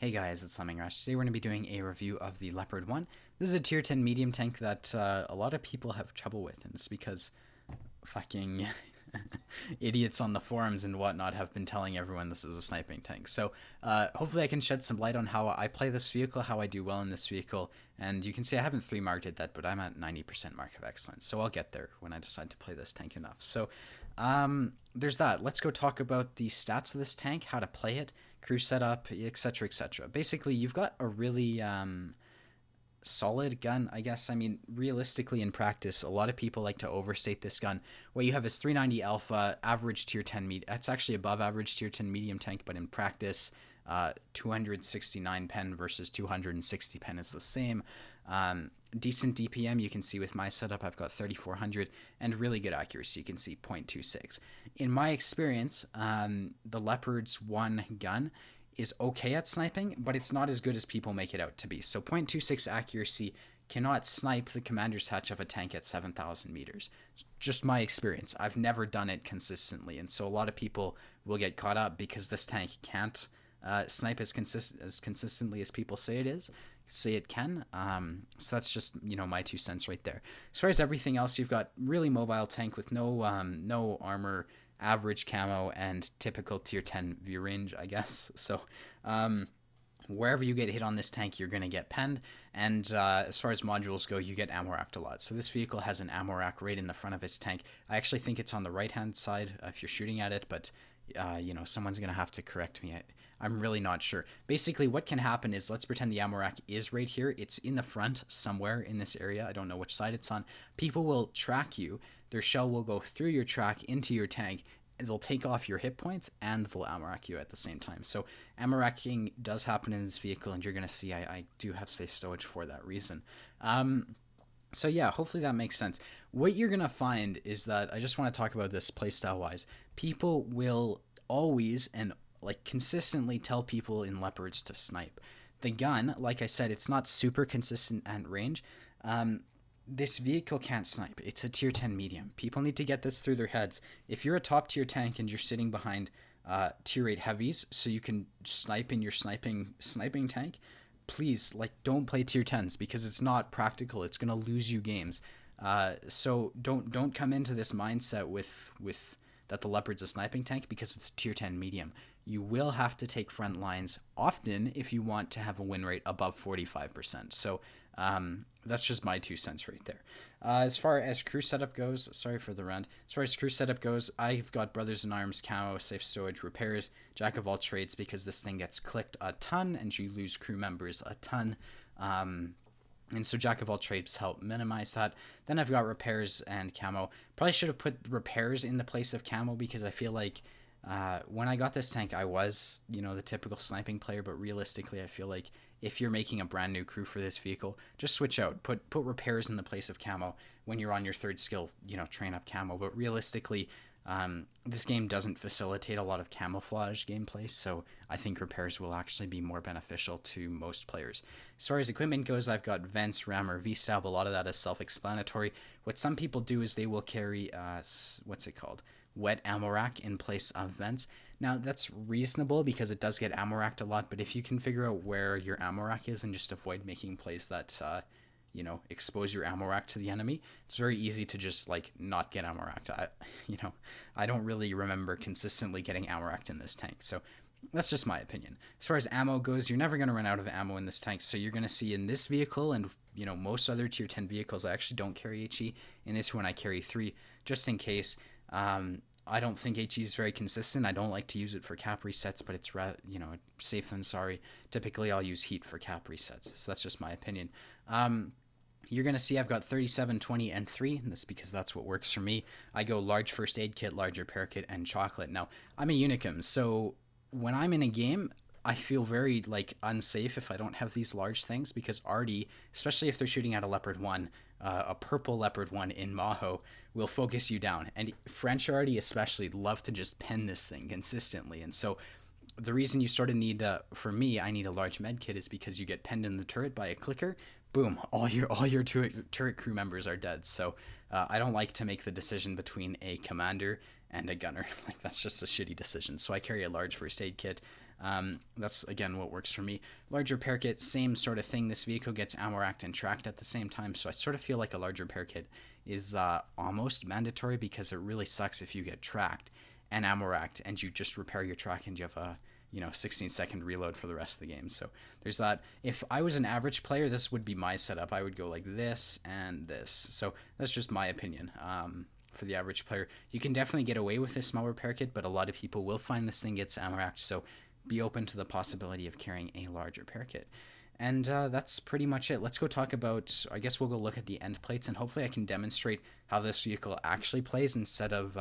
Hey guys, it's Lemming Rush. Today we're going to be doing a review of the Leopard 1. This is a tier 10 medium tank that a lot of people have trouble with, and it's because fucking idiots on the forums and whatnot have been telling everyone this is a sniping tank. So hopefully I can shed some light on how I play this vehicle, how I do well in this vehicle, and you can see I haven't 3-marked it yet, but I'm at 90% mark of excellence, so I'll get there when I decide to play this tank enough. So there's that. Let's go talk about the stats of this tank, how to play it, crew setup, etc., etc. Basically, you've got a really solid gun, I guess. I mean, realistically in practice, a lot of people like to overstate this gun. What you have is 390 alpha, average tier 10 That's actually above average tier 10 medium tank, but in practice, 269 pen versus 260 pen is the same. Decent DPM, you can see with my setup, I've got 3400, and really good accuracy, you can see 0.26. In my experience, the Leopard's one gun is okay at sniping, but it's not as good as people make it out to be. So 0.26 accuracy cannot snipe the commander's hatch of a tank at 7,000 meters. Just my experience. I've never done it consistently, and so a lot of people will get caught up because this tank can't snipe as consistently as people say it can. So that's just, my 2 cents right there. As far as everything else, you've got really mobile tank with no armor, average camo, and typical tier 10 view range, I guess. So wherever you get hit on this tank, you're going to get penned. And as far as modules go, you get ammo racked a lot. So this vehicle has an ammo rack right in the front of its tank. I actually think it's on the right-hand side if you're shooting at it, but someone's going to have to correct me. I'm really not sure. Basically, what can happen is, let's pretend the ammo rack is right here. It's in the front somewhere in this area. I don't know which side it's on. People will track you. Their shell will go through your track into your tank. They'll take off your hit points and they'll ammo rack you at the same time. So ammo racking does happen in this vehicle, and you're going to see I do have safe stowage for that reason. So yeah, hopefully that makes sense. What you're going to find is that, I just want to talk about this playstyle wise, people will always and consistently tell people in Leopards to snipe. The gun, like I said, it's not super consistent at range. This vehicle can't snipe. It's a tier 10 medium. People need to get this through their heads. If you're a top tier tank and you're sitting behind tier 8 heavies so you can snipe in your sniping tank, please don't play tier 10s because it's not practical. It's going to lose you games. So don't come into this mindset with that the Leopard's a sniping tank because it's tier 10 medium. You will have to take front lines often if you want to have a win rate above 45%. So that's just my 2 cents right there. As far as crew setup goes, sorry for the rant. As far as crew setup goes, I've got Brothers in Arms, camo, safe storage, repairs, jack of all trades, because this thing gets clicked a ton and you lose crew members a ton. And so jack of all trades help minimize that. Then I've got repairs and camo. Probably should have put repairs in the place of camo because I feel like when I got this tank, I was, the typical sniping player, but realistically, I feel like if you're making a brand new crew for this vehicle, just switch out. Put repairs in the place of camo. When you're on your third skill, train up camo. But realistically, this game doesn't facilitate a lot of camouflage gameplay, so I think repairs will actually be more beneficial to most players. As far as equipment goes, I've got vents, rammer, V-stab. A lot of that is self-explanatory. What some people do is they will carry, wet ammo rack in place of vents. Now, that's reasonable because it does get ammo racked a lot, but if you can figure out where your ammo rack is and just avoid making plays that expose your ammo rack to the enemy, it's very easy to just not get ammo racked. I don't really remember consistently getting ammo racked in this tank, so that's just my opinion. As far as ammo goes, you're never going to run out of ammo in this tank, so you're going to see in this vehicle and most other tier 10 vehicles, I actually don't carry HE. In this one I carry 3 just in case. I don't think HE is very consistent. I don't like to use it for cap resets, but it's safe than sorry. Typically I'll use heat for cap resets, so that's just my opinion. You're going to see I've got 37, 20, and 3, and that's because that's what works for me. I go large first aid kit, large repair kit, and chocolate. Now, I'm a unicum, so when I'm in a game, I feel very unsafe if I don't have these large things, because Artie, especially if they're shooting at a Leopard 1, a purple Leopard 1 in Maho, will focus you down. And French Artie especially love to just pen this thing consistently, and so the reason you sort of need, for me, I need a large med kit is because you get penned in the turret by a clicker, boom, all your turret crew members are dead. So I don't like to make the decision between a commander and a gunner. That's just a shitty decision. So I carry a large first aid kit. That's, again, what works for me. Larger repair kit, same sort of thing. This vehicle gets ammo racked and tracked at the same time, so I sort of feel like a larger repair kit is almost mandatory, because it really sucks if you get tracked and ammo racked and you just repair your track and you have a 16-second reload for the rest of the game. So there's that. If I was an average player, this would be my setup. I would go like this and this. So that's just my opinion. For the average player, you can definitely get away with this small repair kit, but a lot of people will find this thing gets ammo racked. So be open to the possibility of carrying a large repair kit. And that's pretty much it. Let's go talk about, I guess we'll go look at the end plates, and hopefully I can demonstrate how this vehicle actually plays instead of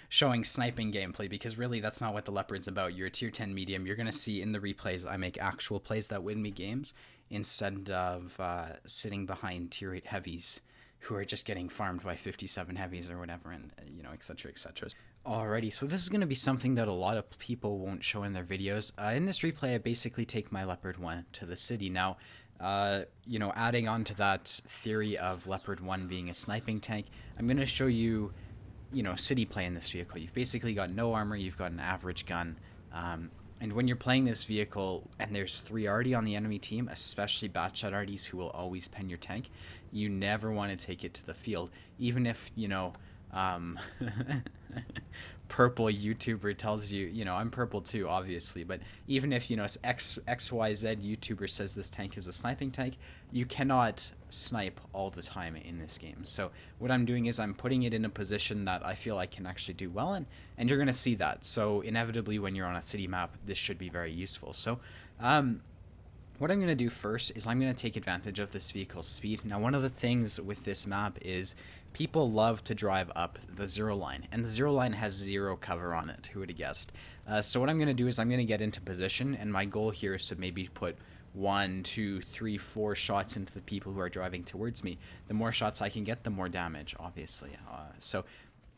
showing sniping gameplay, because really that's not what the Leopard's about. You're a tier 10 medium. You're going to see in the replays I make actual plays that win me games instead of sitting behind tier 8 heavies who are just getting farmed by 57 heavies or whatever, and etc, etc. Alrighty, so this is going to be something that a lot of people won't show in their videos. In this replay, I basically take my Leopard 1 to the city. Now, adding on to that theory of Leopard 1 being a sniping tank, I'm going to show you city play in this vehicle. You've basically got no armor, you've got an average gun, and when you're playing this vehicle and there's 3 already on the enemy team, especially batshot arties who will always pen your tank, you never want to take it to the field, even if purple YouTuber tells you, I'm purple too, obviously, but even if, XYZ YouTuber says this tank is a sniping tank, you cannot snipe all the time in this game. So what I'm doing is I'm putting it in a position that I feel I can actually do well in, and you're going to see that. So inevitably, when you're on a city map, this should be very useful. So, what I'm going to do first is I'm going to take advantage of this vehicle's speed. Now, one of the things with this map is people love to drive up the zero line, and the zero line has 0 cover on it. Who would have guessed? So what I'm going to do is I'm going to get into position, and my goal here is to maybe put 1, 2, 3, 4 shots into the people who are driving towards me. The more shots I can get, the more damage, obviously. So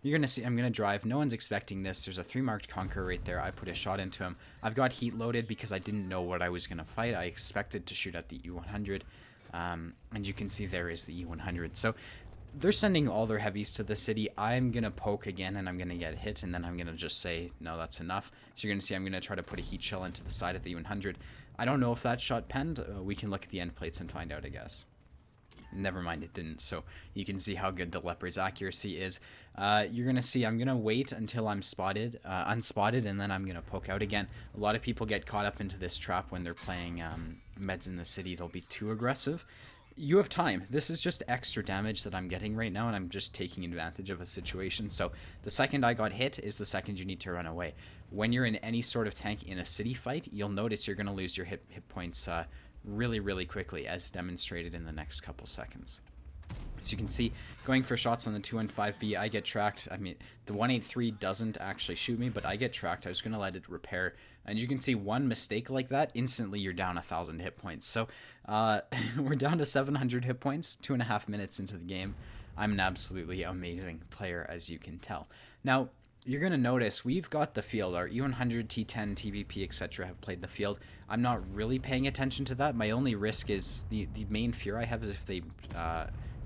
you're going to see I'm going to drive. No one's expecting this. There's a 3 marked Conqueror right there. I put a shot into him. I've got heat loaded because I didn't know what I was going to fight. I expected to shoot at the E100. And you can see there is the E100. So they're sending all their heavies to the city. I'm going to poke again, and I'm going to get hit, and then I'm going to just say, no, that's enough. So you're going to see I'm going to try to put a heat shell into the side of the E100. I don't know if that shot penned. We can look at the end plates and find out, I guess. Never mind, it didn't. So you can see how good the Leopard's accuracy is. You're going to see I'm going to wait until I'm unspotted, and then I'm going to poke out again. A lot of people get caught up into this trap when they're playing meds in the city. They'll be too aggressive. You have time. This is just extra damage that I'm getting right now, and I'm just taking advantage of a situation. So the second I got hit is the second you need to run away. When you're in any sort of tank in a city fight, you'll notice you're going to lose your hit points really, really quickly, as demonstrated in the next couple seconds. So you can see, going for shots on the 215B, I get tracked. I mean, the 183 doesn't actually shoot me, but I get tracked. I was going to let it repair. And you can see one mistake like that, instantly you're down 1,000 hit points. So we're down to 700 hit points, 2.5 minutes into the game. I'm an absolutely amazing player, as you can tell. Now, you're going to notice we've got the field. Our E100, T10, TVP, etc. have played the field. I'm not really paying attention to that. My only risk is, the main fear I have is if they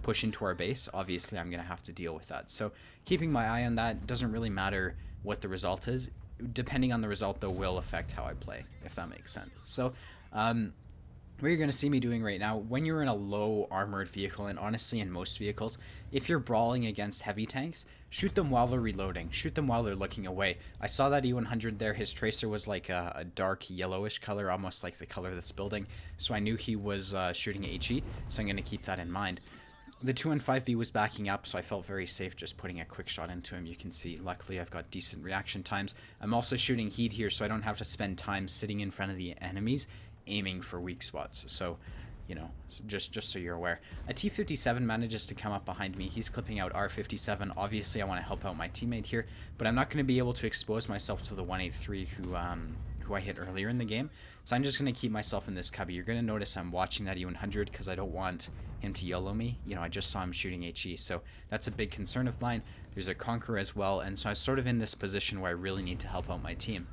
push into our base. Obviously, I'm going to have to deal with that. So keeping my eye on that doesn't really matter what the result is. Depending on the result, though, will affect how I play, if that makes sense. So what you're going to see me doing right now, when you're in a low armored vehicle, and honestly in most vehicles, if you're brawling against heavy tanks, shoot them while they're reloading. Shoot them while they're looking away. I saw that E100 there. His tracer was like a dark yellowish color, almost like the color of this building. So I knew he was shooting HE, so I'm going to keep that in mind. The 215B was backing up, so I felt very safe just putting a quick shot into him. You can see, luckily, I've got decent reaction times. I'm also shooting heat here, so I don't have to spend time sitting in front of the enemies aiming for weak spots. So, just so you're aware. A T57 manages to come up behind me. He's clipping out R57. Obviously, I want to help out my teammate here, but I'm not going to be able to expose myself to the 183 who I hit earlier in the game. So I'm just going to keep myself in this cubby. You're going to notice I'm watching that E100 because I don't want him to YOLO me. I just saw him shooting HE, so that's a big concern of mine. There's a Conqueror as well, and so I'm sort of in this position where I really need to help out my team.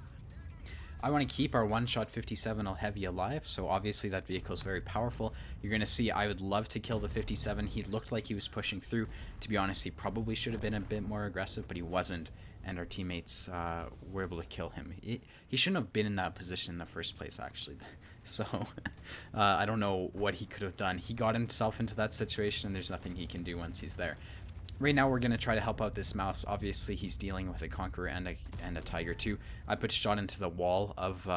I want to keep our one-shot 57 heavy alive, so obviously that vehicle is very powerful. You're going to see I would love to kill the 57. He looked like he was pushing through. To be honest, he probably should have been a bit more aggressive, but he wasn't, and our teammates were able to kill him. He shouldn't have been in that position in the first place, actually. So I don't know what he could have done. He got himself into that situation, and there's nothing he can do once he's there. Right now, we're going to try to help out this mouse. Obviously, he's dealing with a Conqueror and a Tiger, too. I put shot into the wall of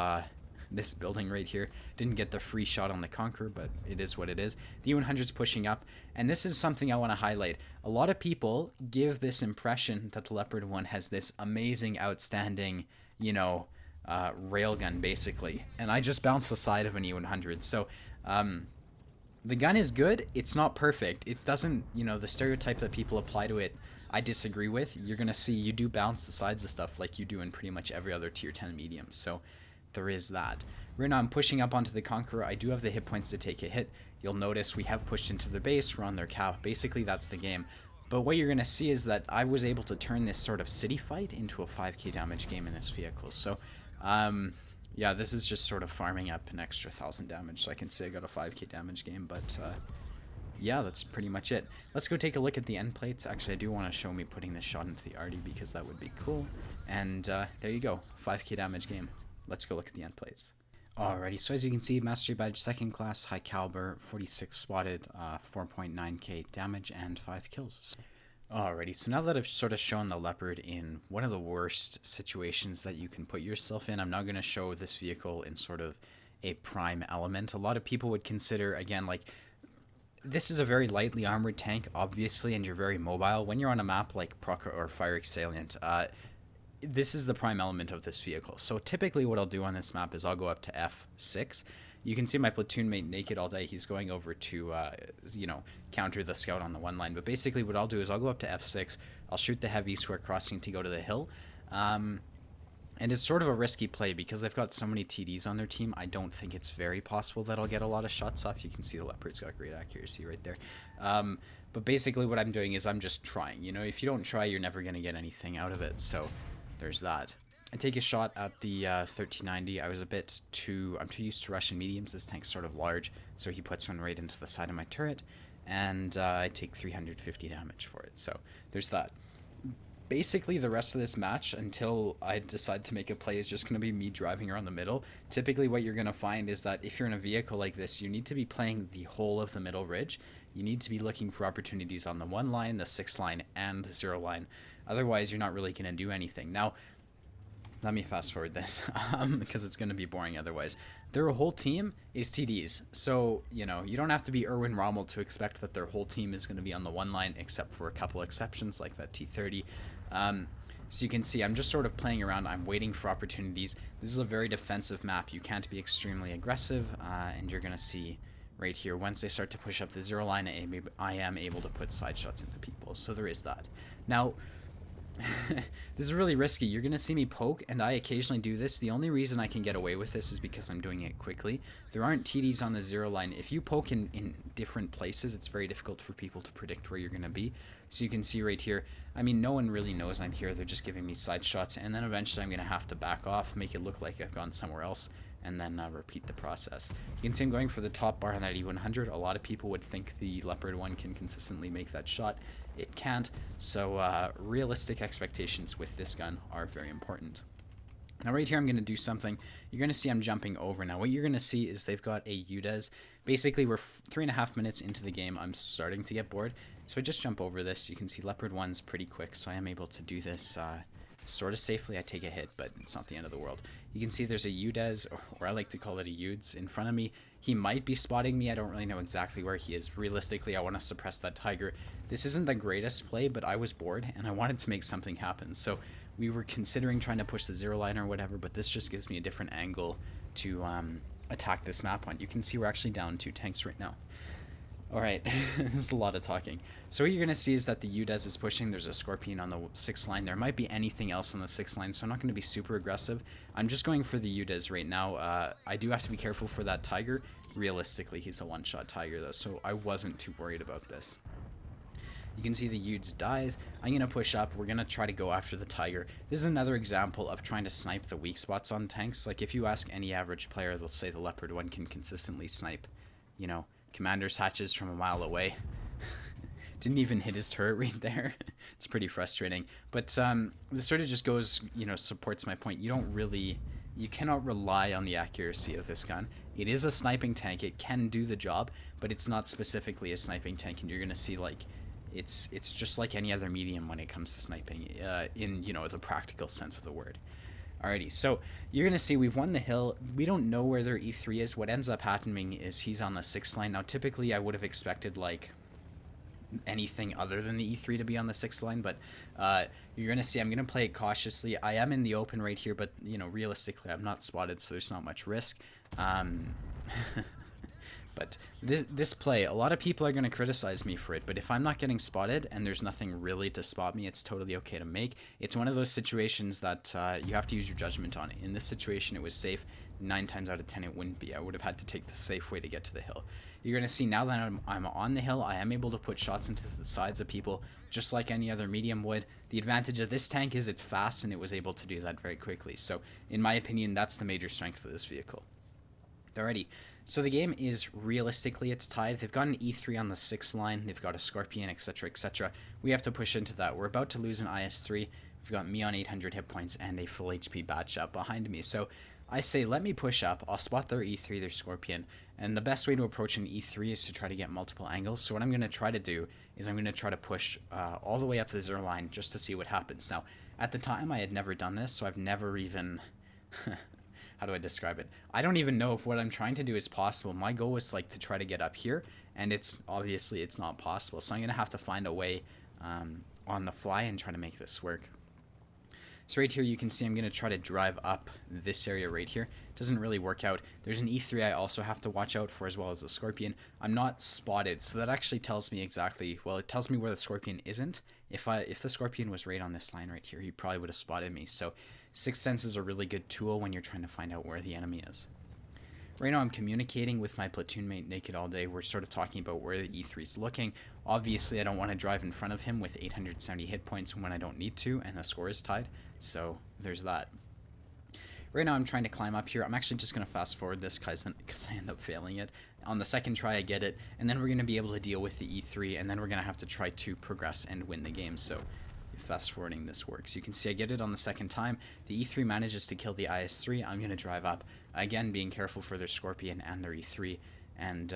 this building right here. Didn't get the free shot on the Conqueror, but it is what it is. The U-100's pushing up, and this is something I want to highlight. A lot of people give this impression that the Leopard 1 has this amazing, outstanding, you know, railgun, basically. And I just bounced the side of an E-100. So, the gun is good. It's not perfect. It doesn't, you know, the stereotype that people apply to it, I disagree with. You're going to see you do bounce the sides of stuff like you do in pretty much every other tier 10 medium. So there is that. Right now I'm pushing up onto the Conqueror. I do have the hit points to take a hit. You'll notice we have pushed into their base. We're on their cow. Basically, that's the game. But what you're going to see is that I was able to turn this sort of city fight into a 5k damage game in this vehicle. So, yeah, this is just sort of farming up an extra 1,000 damage, so I can say I got a 5k damage game, but yeah, that's pretty much it. Let's go take a look at the end plates. Actually, I do want to show me putting this shot into the arty because that would be cool. And there you go, 5k damage game. Let's go look at the end plates. Alrighty, so as you can see, Mastery Badge 2nd class, high caliber, 46 spotted, 4.9k damage, and 5 kills. Alrighty, so now that I've sort of shown the Leopard in one of the worst situations that you can put yourself in, I'm now going to show this vehicle in sort of a prime element. A lot of people would consider, again, like, this is a very lightly armored tank, obviously, and you're very mobile. When you're on a map like Proc or Fire Salient, this is the prime element of this vehicle. So typically what I'll do on this map is I'll go up to F6. You can see my platoon mate naked all day. He's going over to, you know, counter the scout on the one line. But basically what I'll do is I'll go up to F6. I'll shoot the heavies who are crossing to go to the hill. And it's sort of a risky play because they've got so many TDs on their team. I don't think it's very possible that I'll get a lot of shots off. You can see the Leopard's got great accuracy right there. But basically what I'm doing is I'm just trying. You know, if you don't try, you're never going to get anything out of it. So there's that. I take a shot at the 1390. I'm too used to Russian mediums. This tank's sort of large, so he puts one right into the side of my turret, and I take 350 damage for it. So there's that. Basically, the rest of this match, until I decide to make a play, is just going to be me driving around the middle. Typically, what you're going to find is that if you're in a vehicle like this, you need to be playing the whole of the middle ridge. You need to be looking for opportunities on the 1 line, the 6 line, and the 0 line. Otherwise, you're not really going to do anything. Now, let me fast forward this because it's going to be boring otherwise. Their whole team is TDs. So, you know, you don't have to be Erwin Rommel to expect that their whole team is going to be on the 1 line, except for a couple exceptions like that T30. So you can see I'm just sort of playing around. I'm waiting for opportunities. This is a very defensive map. You can't be extremely aggressive, and you're going to see right here, once they start to push up the 0 line, I am able to put side shots into people. So there is that. Now, this is really risky. You're going to see me poke, and I occasionally do this. The only reason I can get away with this is because I'm doing it quickly. There aren't TDs on the 0 line. If you poke in different places, it's very difficult for people to predict where you're going to be. So you can see right here, I mean, no one really knows I'm here. They're just giving me side shots, and then eventually I'm going to have to back off, make it look like I've gone somewhere else, and then repeat the process. You can see I'm going for the top bar on that E100. A lot of people would think the Leopard 1 can consistently make that shot. It can't, so realistic expectations with this gun are very important. Now right here I'm going to do something. You're going to see I'm jumping over. Now what you're going to see is they've got a UDES. Basically we're 3.5 minutes into the game. I'm starting to get bored, so I just jump over this. You can see Leopard 1's pretty quick, so I am able to do this sort of safely. I take a hit, but it's not the end of the world. You can see there's a UDES, or I like to call it a UDES, in front of me. He might be spotting me. I don't really know exactly where he is. Realistically, I want to suppress that Tiger. This isn't the greatest play, but I was bored, and I wanted to make something happen. So we were considering trying to push the 0 line or whatever, but this just gives me a different angle to attack this map on. You can see we're actually down 2 tanks right now. Alright, this is a lot of talking. So what you're going to see is that the UDES is pushing. There's a Scorpion on the 6 line. There might be anything else on the 6 line, so I'm not going to be super aggressive. I'm just going for the UDES right now. I do have to be careful for that Tiger. Realistically, he's a one-shot Tiger, though, so I wasn't too worried about this. You can see the Yudes dies. I'm going to push up. We're going to try to go after the Tiger. This is another example of trying to snipe the weak spots on tanks. Like, if you ask any average player, they'll say the Leopard 1 can consistently snipe, you know, commander's hatches from a mile away. Didn't even hit his turret right there. It's pretty frustrating. But this sort of just goes, you know, supports my point. You cannot rely on the accuracy of this gun. It is a sniping tank. It can do the job, but it's not specifically a sniping tank. And you're going to see, like, it's just like any other medium when it comes to sniping, in, you know, the practical sense of the word. Alrighty, so you're going to see we've won the hill. We don't know where their E3 is. What ends up happening is he's on the 6th line. Now, typically, I would have expected, like, anything other than the E3 to be on the 6th line, but you're going to see I'm going to play it cautiously. I am in the open right here, but, you know, realistically, I'm not spotted, so there's not much risk. But this play, a lot of people are going to criticize me for it, but if I'm not getting spotted and there's nothing really to spot me, it's totally okay to make. It's one of those situations that you have to use your judgment on. In this situation, it was safe. 9 times out of 10, it wouldn't be. I would have had to take the safe way to get to the hill. You're going to see now that I'm on the hill, I am able to put shots into the sides of people, just like any other medium would. The advantage of this tank is it's fast, and it was able to do that very quickly. So, in my opinion, that's the major strength of this vehicle. Alrighty, so the game is, realistically, it's tied. They've got an E3 on the 6th line. They've got a Scorpion, etc., etc. We have to push into that. We're about to lose an IS-3. We've got me on 800 hit points and a full HP bat shot behind me. So I say, let me push up. I'll spot their E3, their Scorpion. And the best way to approach an E3 is to try to get multiple angles. So what I'm going to try to do is I'm going to try to push all the way up the 0 line just to see what happens. Now, at the time, I had never done this, so I've never even... How do I describe it? I don't even know if what I'm trying to do is possible. My goal was, like, to try to get up here, and it's not possible. So I'm going to have to find a way on the fly and try to make this work. So right here you can see I'm going to try to drive up this area right here. Doesn't really work out. There's an E3 I also have to watch out for, as well as the Scorpion. I'm not spotted, so that actually tells me exactly, well, it tells me where the Scorpion isn't. If the Scorpion was right on this line right here, he probably would have spotted me. So Sixth Sense is a really good tool when you're trying to find out where the enemy is. Right now I'm communicating with my platoon mate Naked all day. We're sort of talking about where the E3 is looking. Obviously I don't want to drive in front of him with 870 hit points when I don't need to, and the score is tied. So there's that. Right now I'm trying to climb up here. I'm actually just going to fast forward this because I end up failing it. On the second try I get it, and then we're going to be able to deal with the E3, and then we're going to have to try to progress and win the game. So fast forwarding this works. You can see I get it on the second time. The E3 manages to kill the IS-3. I'm going to drive up, again being careful for their Scorpion and their E3, and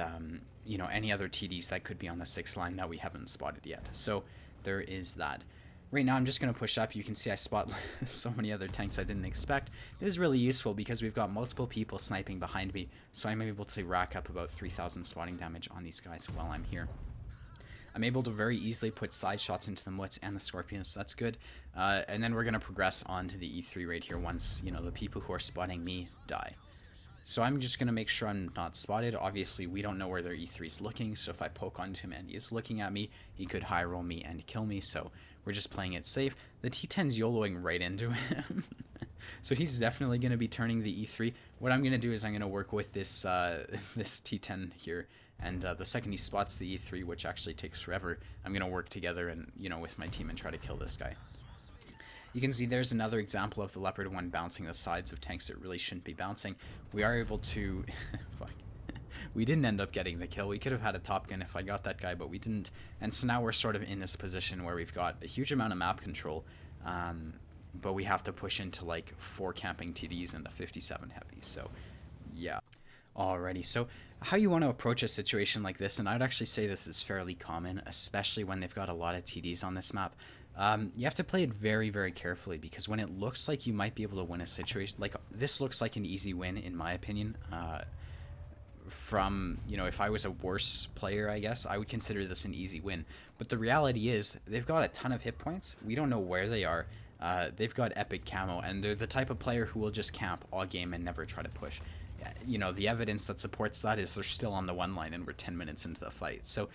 you know, any other TDs that could be on the 6th line that we haven't spotted yet. So there is that. Right now I'm just going to push up. You can see I spot so many other tanks I didn't expect. This is really useful because we've got multiple people sniping behind me, so I'm able to rack up about 3,000 spotting damage on these guys while I'm here. I'm able to very easily put side shots into the Mutts and the Scorpions, so that's good. And then we're going to progress on to the E3 right here once, you know, the people who are spotting me die. So I'm just going to make sure I'm not spotted. Obviously, we don't know where their E3 is looking, so if I poke onto him and he is looking at me, he could high roll me and kill me, so we're just playing it safe. The T10's YOLOing right into him. So he's definitely going to be turning the E3. What I'm going to do is I'm going to work with this this T10 here, and the second he spots the E3, which actually takes forever, I'm going to work together and, you know, with my team and try to kill this guy. You can see there's another example of the Leopard 1 bouncing the sides of tanks that really shouldn't be bouncing. We are able to... Fuck. We didn't end up getting the kill. We could have had a Top Gun if I got that guy, but we didn't. And so now we're sort of in this position where we've got a huge amount of map control, but we have to push into like 4 camping TDs and the 57 heavies. So, yeah. Alrighty, so how you want to approach a situation like this, and I'd actually say this is fairly common, especially when they've got a lot of TDs on this map. You have to play it very, very carefully, because when it looks like you might be able to win a situation, like this looks like an easy win in my opinion, from, you know, if I was a worse player, I guess, I would consider this an easy win. But the reality is, they've got a ton of hit points. We don't know where they are. They've got epic camo, and they're the type of player who will just camp all game and never try to push. You know, the evidence that supports that is they're still on the 1 line and we're 10 minutes into the fight. So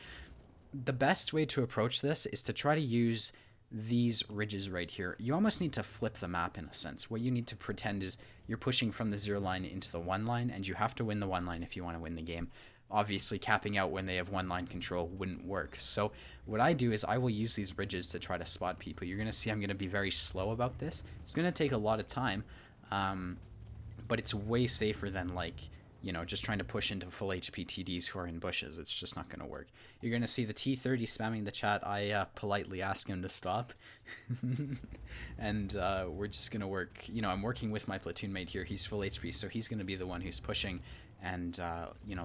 the best way to approach this is to try to use these ridges right here. You almost need to flip the map in a sense. What you need to pretend is you're pushing from the 0 line into the 1 line, and you have to win the 1 line if you want to win the game. obviously capping out when they have one line control wouldn't work. So what I do is I will use these ridges to try to spot people. You're going to see I'm going to be very slow about this. It's going to take a lot of time, but it's way safer than like, just trying to push into full HP TDs who are in bushes. It's just not going to work. You're going to see the T30 spamming the chat. I politely ask him to stop. And we're just going to work. I'm working with my platoon mate here. He's full HP, so he's going to be the one who's pushing. And,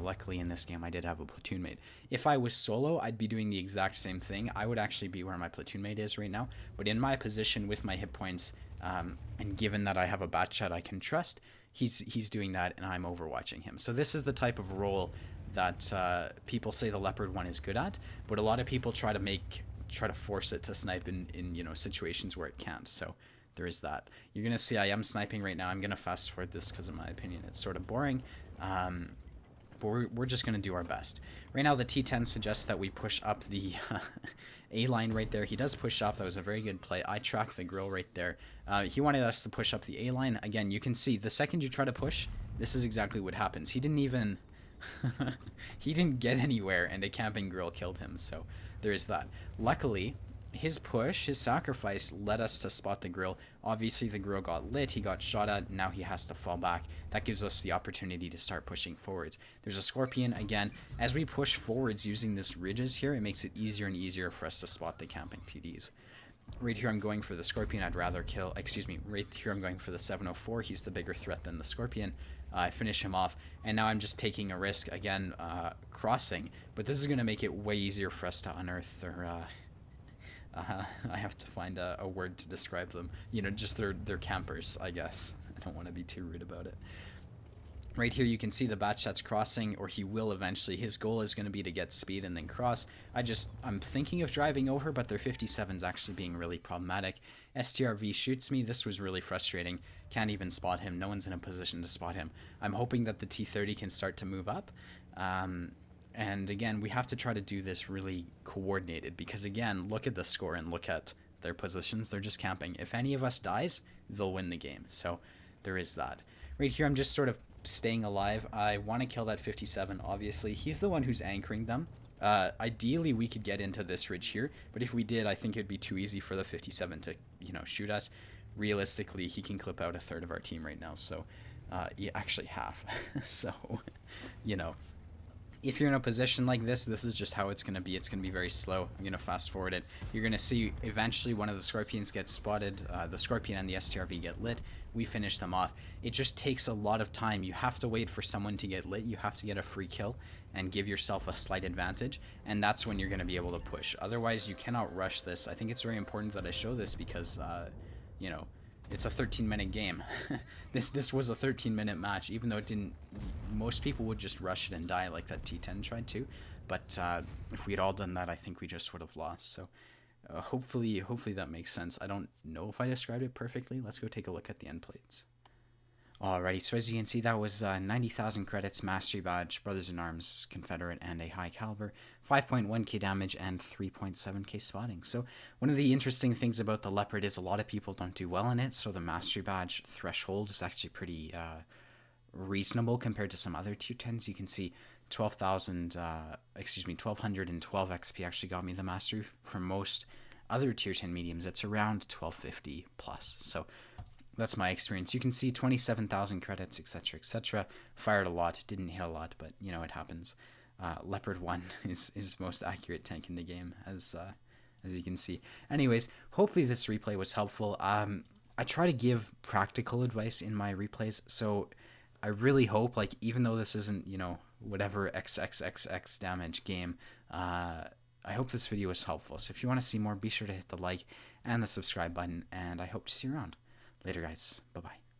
luckily in this game I did have a platoon mate. If I was solo, I'd be doing the exact same thing. I would actually be where my platoon mate is right now. But in my position with my hit points, and given that I have a bat chat I can trust, he's doing that and I'm overwatching him. So this is the type of role that people say the Leopard 1 is good at, but a lot of people try to force it to snipe in situations where it can't. So there is that. You're going to see I am sniping right now. I'm going to fast forward this because in my opinion it's sort of boring. But we're just going to do our best. Right now the T10 suggests that we push up the A line right there. He does push up. That was a very good play. I tracked the grill right there. He wanted us to push up the A line. Again, you can see the second you try to push, this is exactly what happens. He didn't even... he didn't get anywhere, and a camping grill killed him. So there is that. Luckily, his push, his sacrifice, led us to spot the grill. Obviously, the grill got lit. He got shot at. Now he has to fall back. That gives us the opportunity to start pushing forwards. There's a Scorpion. Again, as we push forwards using this ridges here, it makes it easier and easier for us to spot the camping TDs. Right here, I'm going for the Scorpion. I'd rather kill... Excuse me. Right here, I'm going for the 704. He's the bigger threat than the Scorpion. I finish him off. And now I'm just taking a risk, again, crossing. But this is going to make it way easier for us to unearth their... I have to find a word to describe them. Just they're campers, I guess. I don't want to be too rude about it. Right here you can see the Batchat's crossing, or he will eventually. His goal is going to be to get speed and then cross. I'm thinking of driving over, but their 57's actually being really problematic. STRV shoots me. This was really frustrating. Can't even spot him. No one's in a position to spot him. I'm hoping that the T30 can start to move up. And again, we have to try to do this really coordinated because, again, look at the score and look at their positions. They're just camping. If any of us dies, they'll win the game. So there is that. Right here, I'm just sort of staying alive. I want to kill that 57, obviously. He's the one who's anchoring them. Ideally, we could get into this ridge here, but if we did, I think it'd be too easy for the 57 to, shoot us. Realistically, he can clip out a third of our team right now. So, actually half. So, if you're in a position like this is just how it's going to be. It's going to be very slow. I'm going to fast forward it. You're going to see eventually one of the Scorpions gets spotted. The Scorpion and the STRV get lit. We finish them off. It just takes a lot of time. You have to wait for someone to get lit. You have to get a free kill and give yourself a slight advantage. And that's when you're going to be able to push. Otherwise, you cannot rush this. I think it's very important that I show this because, it's a 13-minute game. This was a 13-minute match, even though it didn't... Most people would just rush it and die like that T10 tried to. But if we'd all done that, I think we just would have lost. So hopefully that makes sense. I don't know if I described it perfectly. Let's go take a look at the end plates. Alrighty, so as you can see, that was 90,000 credits, Mastery Badge, Brothers in Arms, Confederate, and a high caliber, 5.1k damage, and 3.7k spotting. So one of the interesting things about the Leopard is a lot of people don't do well in it, so the Mastery Badge threshold is actually pretty reasonable compared to some other tier 10s. You can see 1212 XP actually got me the Mastery. For most other tier 10 mediums, it's around 1250 plus. So that's my experience. You can see 27,000 credits, etc., etc. Fired a lot, didn't hit a lot, but it happens. Leopard 1 is most accurate tank in the game, as you can see. Anyways, hopefully this replay was helpful. I try to give practical advice in my replays, so I really hope, even though this isn't, whatever XXXX damage game, I hope this video was helpful. So if you want to see more, be sure to hit the like and the subscribe button, and I hope to see you around. Later, guys. Bye-bye.